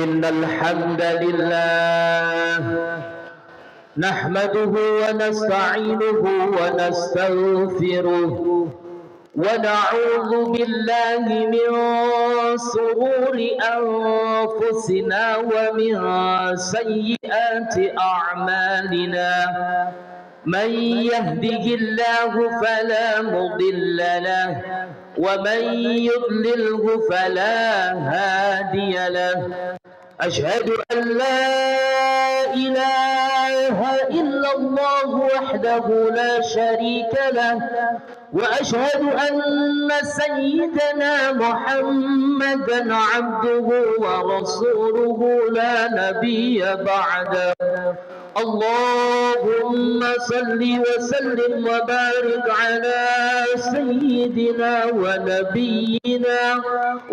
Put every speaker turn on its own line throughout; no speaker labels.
إن الحمد لله نحمده ونستعينه ونستغفره ونعوذ بالله من شرور أنفسنا ومن سيئات أعمالنا من يهده الله فلا مضل له ومن يضلله فلا هادي له أشهد أن لا إله إلا الله وحده لا شريك له وأشهد أن سيدنا محمدا عبده ورسوله لا نبي بعده اللهم صل وسلم وبارك على سيدنا ونبينا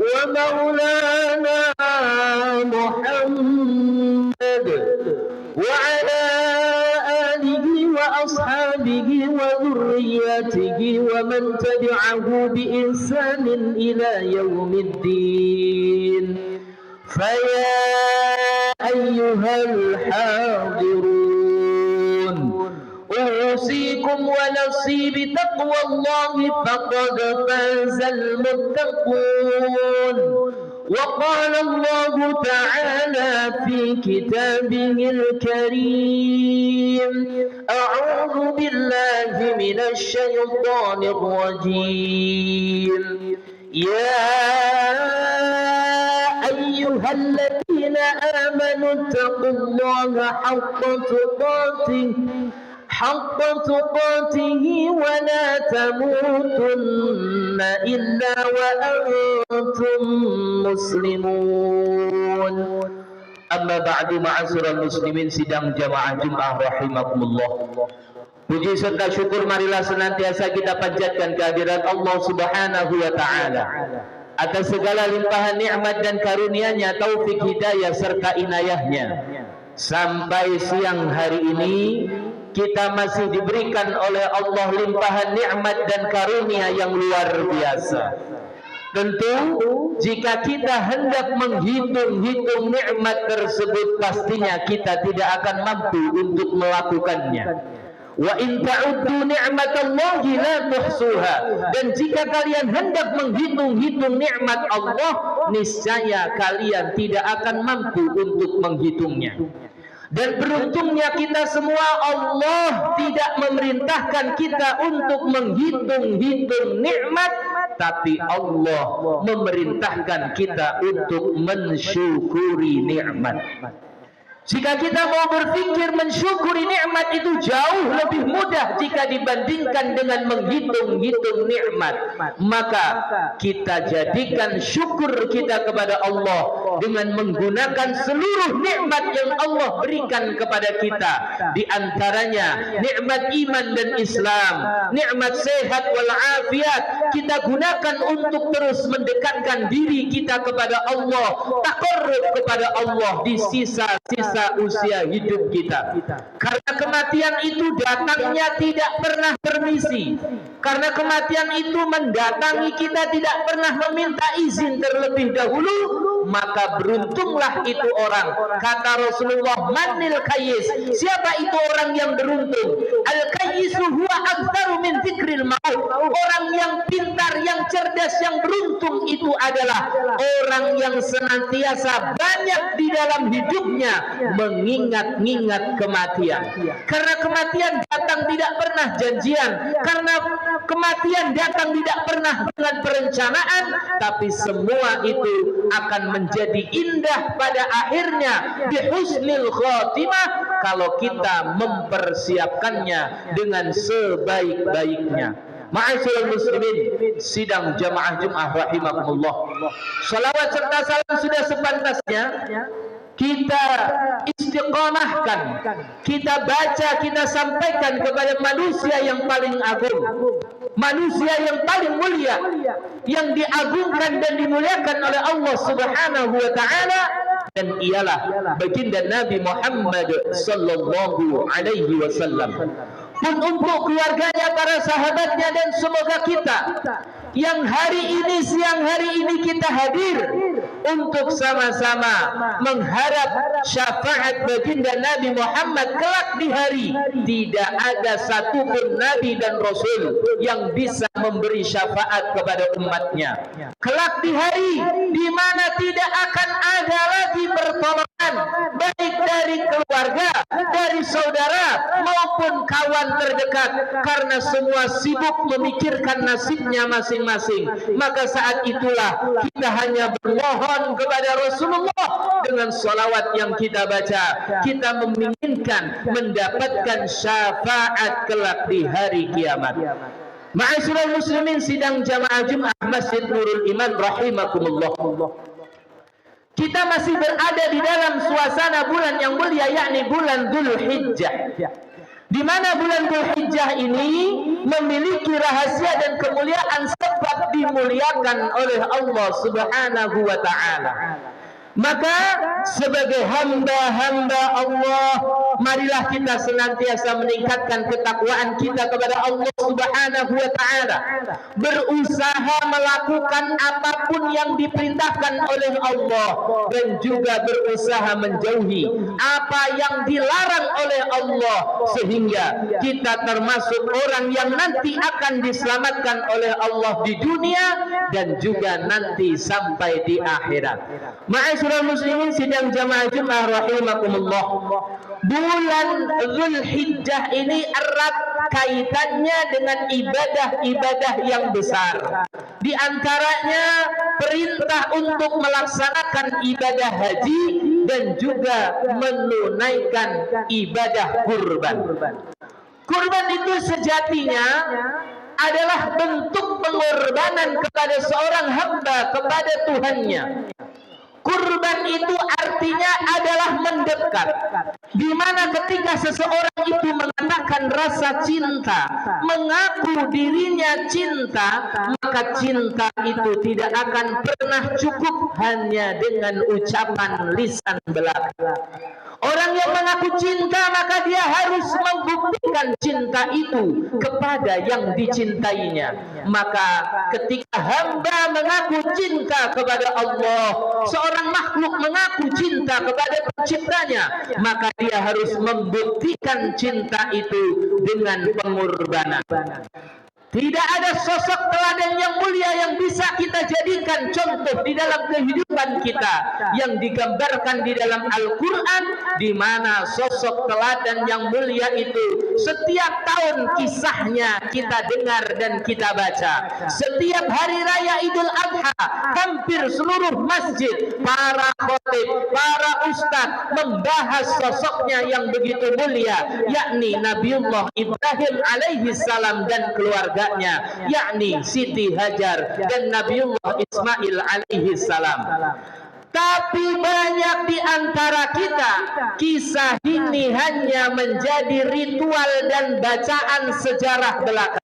ومولانا محمد وعلى آله وأصحابه وذرياته ومن تبعه بإحسان إلى يوم الدين فيا أيها الحاضرون أوصيكم ونفسي بتقوى الله فقد فاز المتقون وقال الله تعالى في كتابه الكريم أعوذ بالله من الشيطان الرجيم يا أيها الذين آمنوا اتقوا الله حق تقاته ولا تموتن إلا وأنتم مسلمون أما بعد معاشر المسlimin sidang jamaah Jumat rahimakumullah. Puji serta syukur marilah senantiasa kita panjatkan kehadiran Allah Subhanahu wa taala atas segala limpahan nikmat dan karunia-Nya, taufik hidayah serta inayahnya. Sampai siang hari ini kita masih diberikan oleh Allah limpahan nikmat dan karunia yang luar biasa. Tentu jika kita hendak menghitung-hitung nikmat tersebut, pastinya kita tidak akan mampu untuk melakukannya. Wa in ta'uddu ni'matallahi la tuhsuha. Dan jika kalian hendak menghitung-hitung nikmat Allah, niscaya kalian tidak akan mampu untuk menghitungnya. Dan beruntungnya kita semua, Allah tidak memerintahkan kita untuk menghitung-hitung nikmat, tapi Allah memerintahkan kita untuk mensyukuri nikmat. Jika kita mau berpikir mensyukuri nikmat itu jauh lebih mudah jika dibandingkan dengan menghitung-hitung nikmat, maka kita jadikan syukur kita kepada Allah dengan menggunakan seluruh nikmat yang Allah berikan kepada kita. Di antaranya nikmat iman dan Islam, nikmat sehat walafiat, kita gunakan untuk terus mendekatkan diri kita kepada Allah, taqarrub kepada Allah di sisa-sisa usia hidup kita. Karena kematian itu datangnya tidak pernah permisi. Karena kematian itu mendatangi kita tidak pernah meminta izin terlebih dahulu, maka beruntunglah itu orang. Kata Rasulullah, manil kayyis, siapa itu orang yang beruntung? Al kayyisu huwa aktsaru min dzikril maut. Orang yang pintar, yang cerdas, yang beruntung itu adalah orang yang senantiasa banyak di dalam hidupnya mengingat-ingat kematian. Karena kematian datang tidak pernah janjian, karena kematian datang tidak pernah dengan perencanaan, tapi semua itu akan menjadi indah pada akhirnya di husnil khotimah kalau kita mempersiapkannya dengan sebaik-baiknya. Ma'asyiral muslimin sidang jamaah Jumat rahimakumullah, salawat serta salam sudah sepantasnya kita istiqomahkan, kita baca, kita sampaikan kepada manusia yang paling agung, manusia yang paling mulia, yang diagungkan dan dimuliakan oleh Allah Subhanahu wa taala, dan ialah baginda Nabi Muhammad sallallahu alaihi wasallam. Pun untuk keluarganya, para sahabatnya, dan semoga kita yang hari ini, siang hari ini kita hadir untuk sama-sama mengharap syafaat baginda Nabi Muhammad kelak di hari tidak ada satupun Nabi dan Rasul yang bisa memberi syafaat kepada umatnya. Kelak di hari di mana tidak akan ada lagi pertolongan baik dari keluarga, dari saudara maupun kawan terdekat, karena semua sibuk memikirkan nasibnya masing-masing. Maka saat itulah kita hanya bermohon kepada Rasulullah dengan salawat yang kita baca, kita menginginkan mendapatkan syafaat kelak di hari kiamat. Ma'asyiral muslimin sidang jamaah Jumat Masjid Nurul Iman rahimakumullah. Kita masih berada di dalam suasana bulan yang mulia, yakni bulan Dzulhijjah. Di mana bulan Dzulhijjah ini memiliki rahasia dan kemuliaan sebab dimuliakan oleh Allah Subhanahu wa taala. Maka sebagai hamba-hamba Allah, marilah kita senantiasa meningkatkan ketakwaan kita kepada Allah Subhanahu wa taala, berusaha melakukan apapun yang diperintahkan oleh Allah dan juga berusaha menjauhi apa yang dilarang oleh Allah, sehingga kita termasuk orang yang nanti akan diselamatkan oleh Allah di dunia dan juga nanti sampai di akhirat. Ma'asyiral muslimin sidang jamaah Jumat rahimakumullah. Bulan Dzulhijjah ini erat kaitannya dengan ibadah-ibadah yang besar. Di antaranya perintah untuk melaksanakan ibadah haji dan juga menunaikan ibadah kurban. Kurban itu sejatinya adalah bentuk pengorbanan kepada seorang hamba kepada Tuhannya. Kurban itu artinya adalah mendekat, di mana ketika seseorang itu mengatakan rasa cinta, mengaku dirinya cinta, maka cinta itu tidak akan pernah cukup hanya dengan ucapan lisan belaka. Orang yang mengaku cinta, maka dia harus membuktikan cinta itu kepada yang dicintainya. Maka ketika hamba mengaku cinta kepada Allah, seorang makhluk mengaku cinta kepada penciptanya, maka dia harus membuktikan cinta itu dengan pengorbanan. Tidak ada sosok teladan yang mulia yang bisa kita jadikan contoh di dalam kehidupan kita yang digambarkan di dalam Al-Quran, di mana sosok teladan yang mulia itu setiap tahun kisahnya kita dengar dan kita baca. Setiap hari raya Idul Adha, hampir seluruh masjid, para khotib, para ustadz membahas sosoknya yang begitu mulia, yakni Nabiullah Ibrahim alaihi salam dan keluarga, yakni Siti Hajar dan Nabiullah Ismail alaihi salam. Tapi banyak di antara kita, kisah ini hanya menjadi ritual dan bacaan sejarah belaka.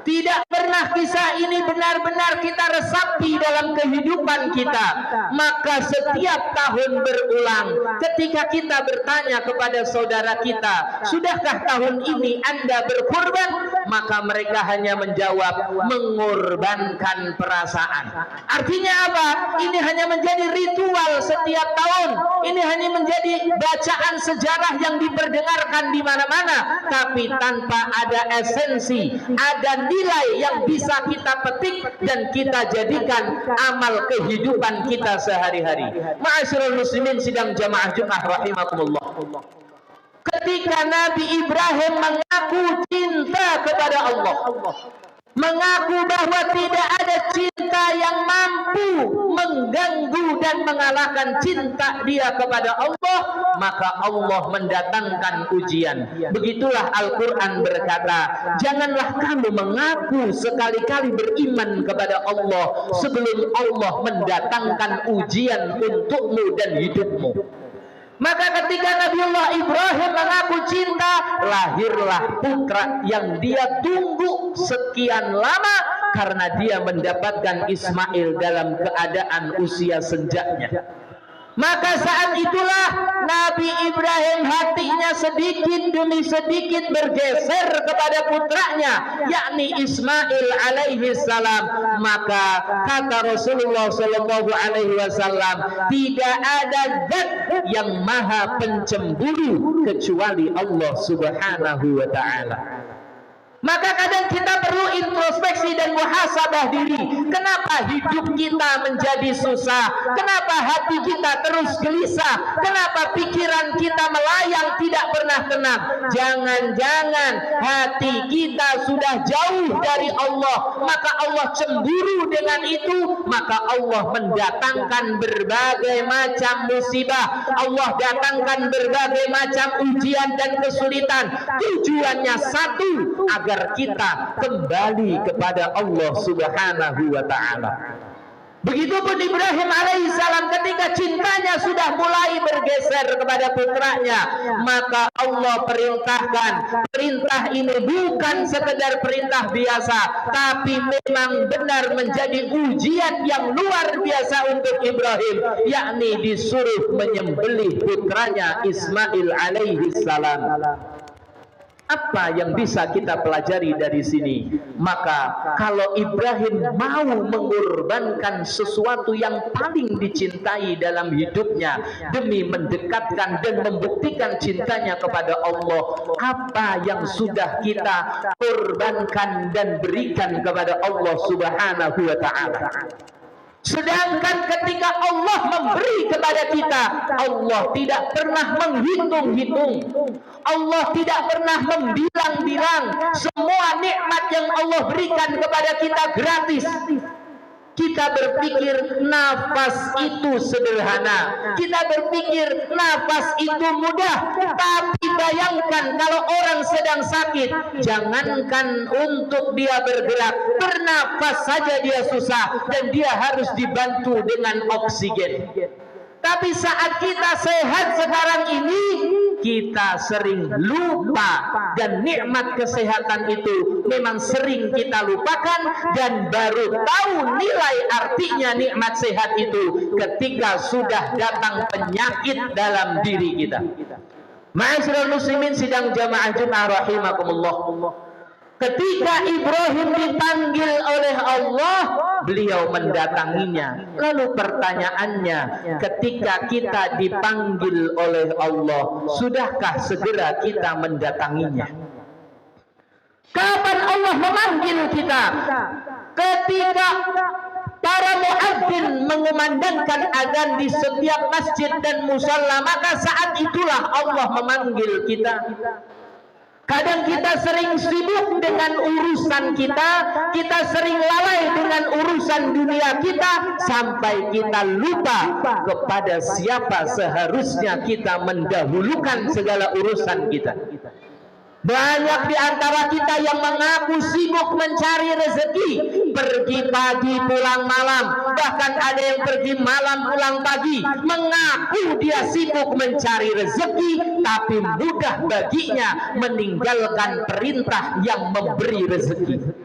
Tidak pernah kisah ini benar-benar kita resapi dalam kehidupan kita. Maka setiap tahun berulang, ketika kita bertanya kepada saudara kita, sudahkah tahun ini Anda berkurban? Maka mereka hanya menjawab, mengorbankan perasaan. Artinya apa? Ini hanya menjadi ritual setiap tahun. Ini hanya menjadi bacaan sejarah yang diperdengarkan di mana-mana, tapi tanpa ada esensi, ada nilai yang bisa kita petik dan kita jadikan amal kehidupan kita sehari-hari. Ma'asyiral muslimin sidang jamaah Jumat rahimakumullah. Ketika Nabi Ibrahim mengaku cinta kepada Allah, mengaku bahwa tidak ada cinta yang mampu mengganggu dan mengalahkan cinta dia kepada Allah, maka Allah mendatangkan ujian. Begitulah Al-Quran berkata, janganlah kamu mengaku sekali-kali beriman kepada Allah sebelum Allah mendatangkan ujian untukmu dan hidupmu. Maka ketika Nabiullah Ibrahim mengaku cinta, lahirlah putra yang dia tunggu sekian lama, karena dia mendapatkan Ismail dalam keadaan usia senjanya. Maka saat itulah Nabi Ibrahim hatinya sedikit demi sedikit bergeser kepada putranya, yakni Ismail alaihi salam. Maka kata Rasulullah sallallahu alaihi wasallam, tidak ada zat yang maha pencemburu kecuali Allah subhanahu wa ta'ala. Maka kadang kita perlu introspeksi dan muhasabah diri. Kenapa hidup kita menjadi susah? Kenapa hati kita terus gelisah? Kenapa pikiran kita melayang tidak pernah tenang? Jangan-jangan hati kita sudah jauh dari Allah. Maka Allah cemburu dengan itu. Maka Allah mendatangkan berbagai macam musibah. Allah datangkan berbagai macam ujian dan kesulitan. Tujuannya satu, agar kita kembali kepada Allah subhanahu wa ta'ala. Begitupun Ibrahim alaihissalam, ketika cintanya sudah mulai bergeser kepada putranya, maka Allah perintahkan. Perintah ini bukan sekedar perintah biasa, tapi memang benar menjadi ujian yang luar biasa untuk Ibrahim, yakni disuruh menyembelih putranya Ismail alaihissalam. Apa yang bisa kita pelajari dari sini? Maka kalau Ibrahim mau mengorbankan sesuatu yang paling dicintai dalam hidupnya demi mendekatkan dan membuktikan cintanya kepada Allah, apa yang sudah kita korbankan dan berikan kepada Allah subhanahu wa ta'ala? Sedangkan ketika Allah memberi kepada kita, Allah tidak pernah menghitung-hitung, Allah tidak pernah membilang-bilang. Semua nikmat yang Allah berikan kepada kita gratis. Kita berpikir nafas itu sederhana, kita berpikir nafas itu mudah, tapi bayangkan kalau orang sedang sakit, jangankan untuk dia bergerak, bernafas saja dia susah dan dia harus dibantu dengan oksigen. Tapi saat kita sehat sekarang ini, kita sering lupa, dan nikmat kesehatan itu memang sering kita lupakan, dan baru tahu nilai artinya nikmat sehat itu ketika sudah datang penyakit dalam diri kita. Ma'asyiral muslimin sidang jamaah Jumat rahimakumullah. Ketika Ibrahim dipanggil oleh Allah, beliau mendatanginya. Lalu pertanyaannya, ketika kita dipanggil oleh Allah, sudahkah segera kita mendatanginya? Kapan Allah memanggil kita? Ketika para muadzin mengumandangkan azan di setiap masjid dan musalla, maka saat itulah Allah memanggil kita. Kadang kita sering sibuk dengan urusan kita, kita sering lalai dengan urusan dunia kita, sampai kita lupa kepada siapa seharusnya kita mendahulukan segala urusan kita. Banyak di antara kita yang mengaku sibuk mencari rezeki, pergi pagi pulang malam, bahkan ada yang pergi malam pulang pagi, mengaku dia sibuk mencari rezeki, tapi mudah baginya meninggalkan perintah yang memberi rezeki.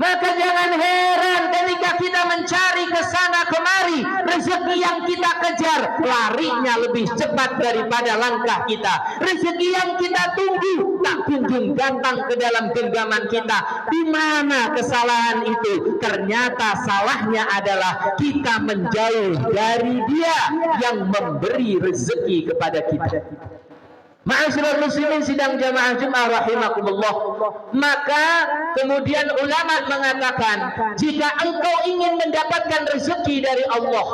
Maka jangan heran ketika kita mencari ke sana kemari, rezeki yang kita kejar larinya lebih cepat daripada langkah kita. Rezeki yang kita tunggu tak kunjung datang ke dalam genggaman kita. Di mana kesalahan itu? Ternyata salahnya adalah kita menjauh dari Dia yang memberi rezeki kepada kita. Ma'asyiral muslimin sidang jamaah Jumat rahimakumullah. Maka kemudian ulama mengatakan, jika engkau ingin mendapatkan rezeki dari Allah,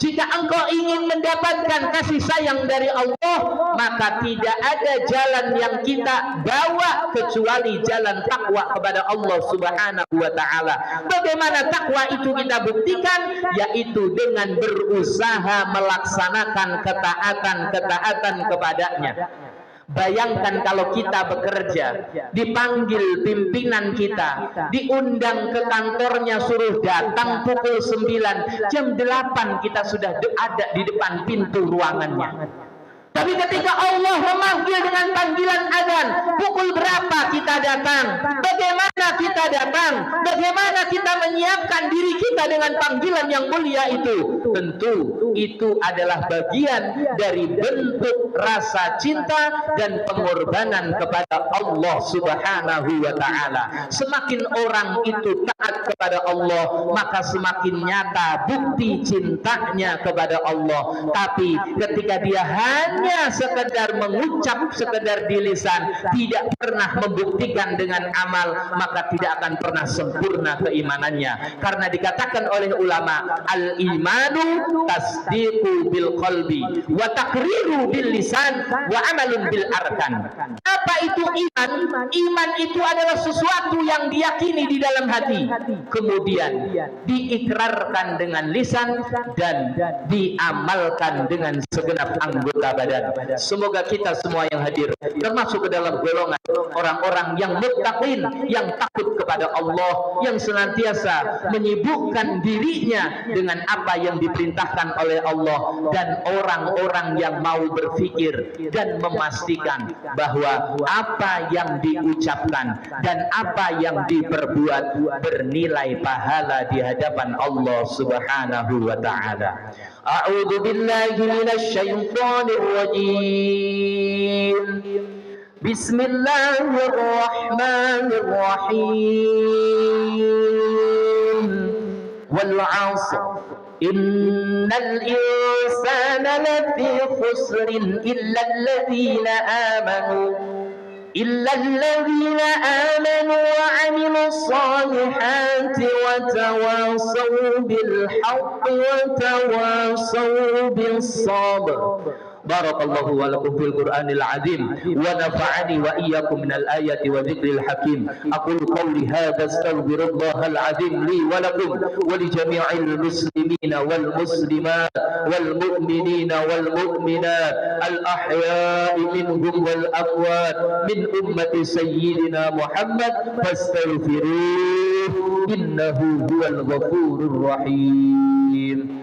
jika engkau ingin mendapatkan kasih sayang dari Allah, maka tidak ada jalan yang kita bawa kecuali jalan takwa kepada Allah subhanahu wa ta'ala. Bagaimana takwa itu kita buktikan? Yaitu dengan berusaha melaksanakan ketaatan kepadanya. Bayangkan kalau kita bekerja, dipanggil pimpinan kita, diundang ke kantornya, suruh datang pukul 9, jam 8 kita sudah ada di depan pintu ruangannya. Tapi ketika Allah memanggil dengan panggilan adzan, pukul berapa kita datang? Bagaimana kita datang? Bagaimana kita menyiapkan diri kita dengan panggilan yang mulia itu? Tentu itu adalah bagian dari bentuk rasa cinta dan pengorbanan kepada Allah Subhanahu wa taala. Semakin orang itu taat kepada Allah, maka semakin nyata bukti cintanya kepada Allah. Tapi ketika dia hanya sekedar mengucap, sekedar di lisan, tidak pernah membuktikan dengan amal, maka tidak akan pernah sempurna keimanannya. Karena dikatakan oleh ulama, al-imanu tasdiqu bil qalbi wa taqriru bil lisan wa amalun bil arkan. Apa itu iman? Iman itu adalah sesuatu yang diyakini di dalam hati, kemudian diikrarkan dengan lisan dan diamalkan dengan segenap anggota badan. Semoga kita semua yang hadir termasuk ke dalam golongan orang-orang yang muttaqin, yang takut kepada Allah, yang senantiasa menyibukkan dirinya dengan apa yang diperintahkan oleh Allah, dan orang-orang yang mau berpikir dan memastikan bahwa apa yang diucapkan dan apa yang diperbuat bernilai pahala di hadapan Allah Subhanahu wa taala. A'udzu billahi minasy syaithanir rajim. Bismillahirrahmanirrahim. Wal 'asr innal insana lafi khusrin illa alladhina amanu wa 'amilus salihati wa tawasaw bil haqqi wa tawasaw bis sabr. Barakallahu wa lakum fil Qur'anil azim wa nafa'ani wa iyyakum minal ayati wa dzikril hakim. Aqulu qawli hadza astaghfirullahal azim li wa lakum wa li jami'il muslimina wal muslimat wal mu'minina wal mu'minat al ahya'i minhum wal amwat min ummati sayyidina Muhammad fastaghfiruhu innahu huwal ghafurur rahim.